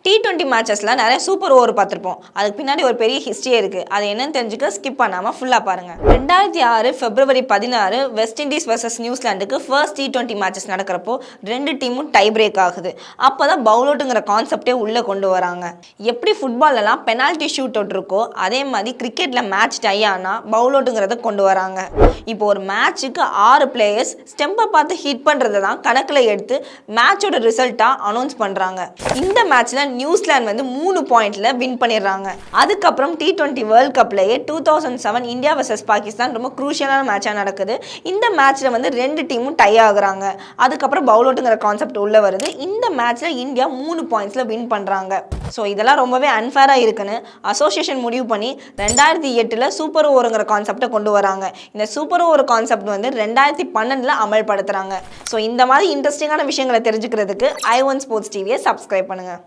T20 மேட்சஸ்ல நிறைய super over பார்த்திருப்போம். அதுக்கு பின்னாடி ஒரு பெரிய ஹிஸ்டரியே இருக்கு. அது என்னன்னு தெரிஞ்சுக்க ஸ்கிப் பண்ணாம ஃபுல்லா பாருங்க. 2006 பிப்ரவரி 16 வெஸ்ட் இண்டீஸ் vs நியூசிலாந்துக்கு ஃபர்ஸ்ட் T20 மேட்சஸ் நடக்கிறப்போ ரெண்டு டீமும் டை பிரேக் ஆகுது. அப்பதான் பவுல் அவுட்ங்கிற கான்செப்டே உள்ள கொண்டு வராங்க. எப்படி ஃபுட்பால்லலாம் பெனால்டி ஷூட் அவுட் இருக்கோ அதே மாதிரி கிரிக்கெட்ல மேட்ச் டை ஆனா பவுல் அவுட்ங்கிறத கொண்டு வராங்க. இப்போ ஒரு மேட்சுக்கு 6 பிளேயர்ஸ் ஸ்டெம்பை பார்த்து ஹிட் பண்றதை தான் கணக்கில் எடுத்து மேட்சோட ரிசல்ட்டா அனௌன்ஸ் பண்றாங்க. இந்த மேட்ச்ல நியூசிலாந்து வந்து 3 பாயிண்ட்ல வின் பண்ணிடுறாங்க. அதுக்கப்புறம் T20 வேர்ல்ட் கப்லயே 2007 இந்தியா vs பாகிஸ்தான் ரொம்ப குரூஷியலான மேட்சா நடக்குது. இந்த மேட்ச்ல வந்து ரெண்டு டீமும் டை ஆகுறாங்க. அதுக்கப்புறம் பவுல் அவுட்ங்கிற கான்செப்ட் உள்ள வருது. இந்த மேட்ச்ல இந்தியா 3 பாயிண்ட்ஸ்ல வின் பண்றாங்க. ஸோ இதெல்லாம் ரொம்பவே அன்ஃபேரா இருக்குன்னு அசோசியேஷன் முடிவு பண்ணி 2008 சூப்பர் ஓவருங்கிற கான்செப்டை கொண்டு வராங்க. இந்த சூப்பர் ஓவர் கான்செப்ட் வந்து 2012 அமல்படுத்துறாங்க. ஸோ இந்த மாதிரி இன்ட்ரெஸ்டிங்கான விஷயங்களை தெரிஞ்சுக்கிறதுக்கு i1 Sports டிவியை சப்ஸ்கிரைப் பண்ணுங்க.